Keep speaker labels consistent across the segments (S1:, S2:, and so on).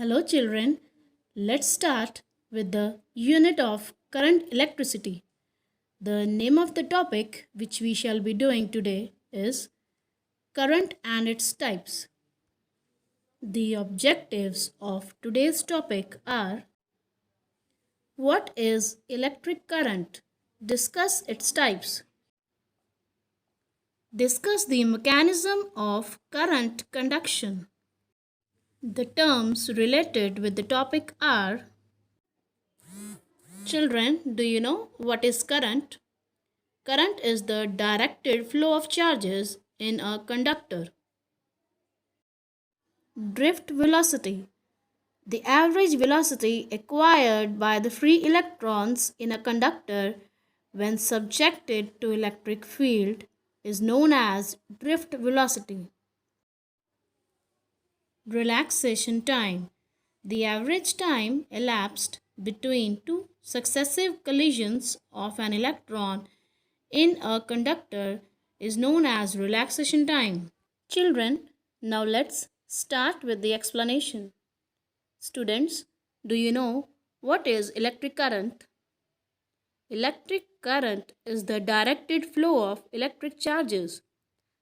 S1: Hello children, let's start with the unit of current electricity. The name of the topic which we shall be doing today is current and its types. The objectives of today's topic are: what is electric current? Discuss its types. Discuss the mechanism of current conduction. The terms related with the topic are: children, do you know what is current? Current is the directed flow of charges in a conductor. Drift velocity. The average velocity acquired by the free electrons in a conductor when subjected to electric field is known as drift velocity. Relaxation time. The average time elapsed between two successive collisions of an electron in a conductor is known as relaxation time. Children, now let's start with the explanation. Students, do you know what is electric current? Electric current is the directed flow of electric charges.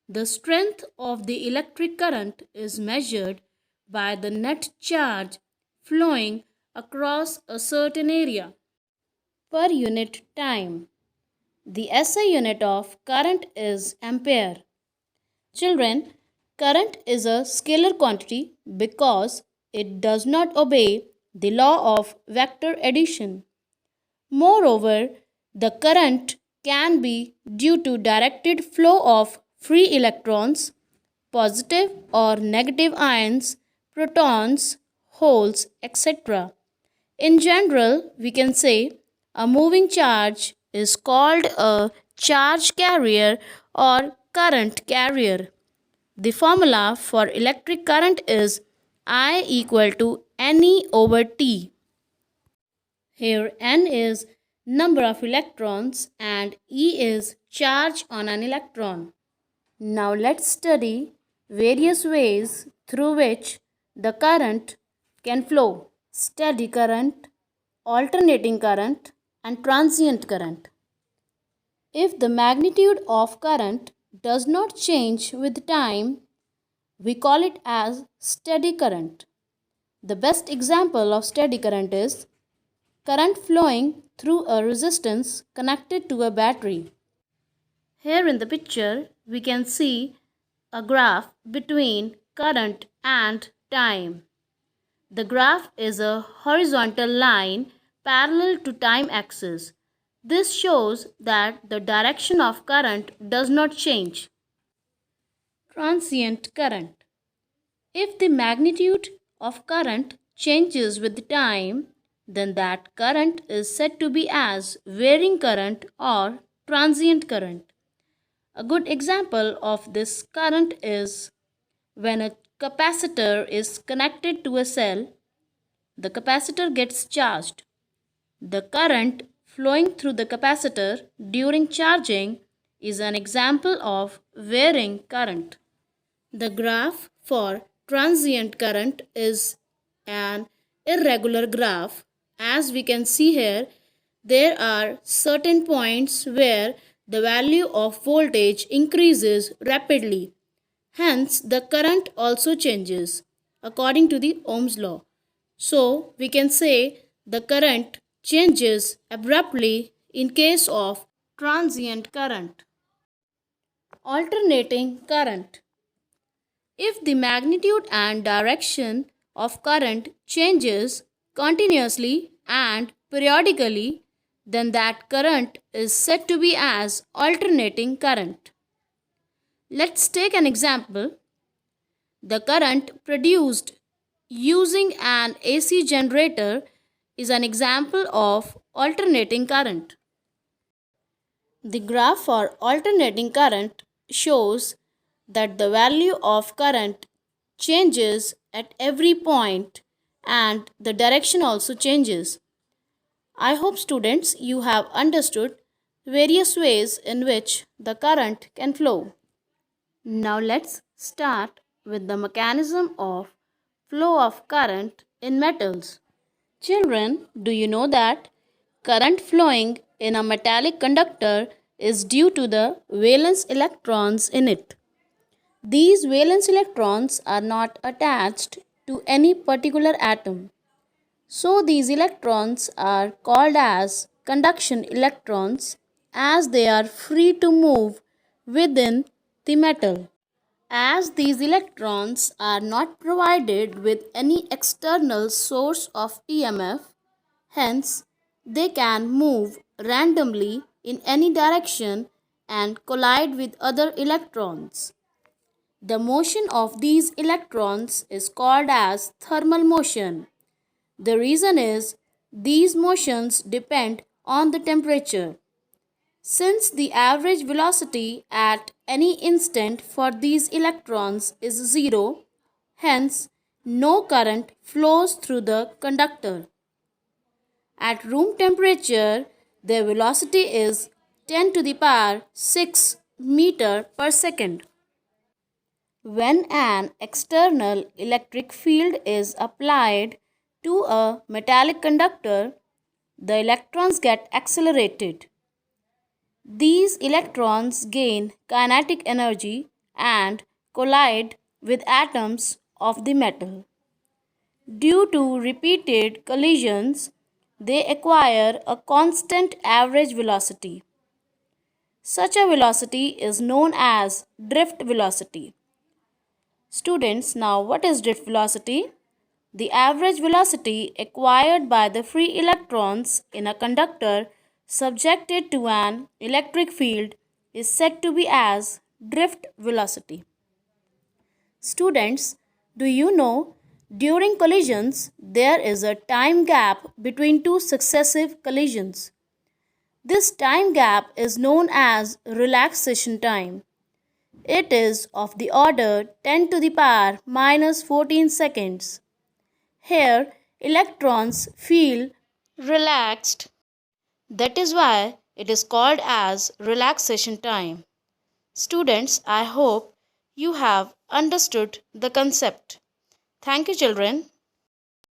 S1: The strength of the electric current is measured by the net charge flowing across a certain area. Per unit time. The SI unit of current is ampere. Children, current is a scalar quantity because it does not obey the law of vector addition. Moreover, the current can be due to directed flow of free electrons, positive or negative ions, protons, holes, etc. In general, we can say a moving charge is called a charge carrier or current carrier. The formula for electric current is I equal to NE over T. Here N is number of electrons and E is charge on an electron. Now let's study various ways through which the current can flow. Steady current, alternating current, and transient current. If the magnitude of current does not change with time, we call it as steady current. The best example of steady current is current flowing through a resistance connected to a battery. Here in the picture, we can see a graph between current and time. The graph is a horizontal line parallel to time axis. This shows that the direction of current does not change. Transient current. If the magnitude of current changes with time, then that current is said to be as varying current or transient current. A good example of this current is when a capacitor is connected to a cell, the capacitor gets charged. The current flowing through the capacitor during charging is an example of varying current. The graph for transient current is an irregular graph. As we can see here, there are certain points where the value of voltage increases rapidly. Hence, the current also changes according to the Ohm's law. So, we can say the current changes abruptly in case of transient current. Alternating current. If the magnitude and direction of current changes continuously and periodically, then that current is said to be as alternating current. Let's take an example. The current produced using an AC generator is an example of alternating current. The graph for alternating current shows that the value of current changes at every point and the direction also changes. I hope students you have understood various ways in which the current can flow. Now let's start with the mechanism of flow of current in metals. Children, do you know that current flowing in a metallic conductor is due to the valence electrons in it? These valence electrons are not attached to any particular atom. So these electrons are called as conduction electrons as they are free to move within the metal. As these electrons are not provided with any external source of EMF, hence they can move randomly in any direction and collide with other electrons. The motion of these electrons is called as thermal motion. The reason is these motions depend on the temperature. Since the average velocity at any instant for these electrons is zero, hence no current flows through the conductor. At room temperature, their velocity is 10 to the power 6 meter per second. When an external electric field is applied to a metallic conductor, the electrons get accelerated. These electrons gain kinetic energy and collide with atoms of the metal. Due to repeated collisions, they acquire a constant average velocity. Such a velocity is known as drift velocity. Students, now what is drift velocity? The average velocity acquired by the free electrons in a conductor subjected to an electric field is said to be as drift velocity. Students, do you know during collisions there is a time gap between two successive collisions? This time gap is known as relaxation time. It is of the order 10 to the power minus 14 seconds. Here, electrons feel relaxed. That is why it is called as relaxation time. Students, I hope you have understood the concept. Thank you, children.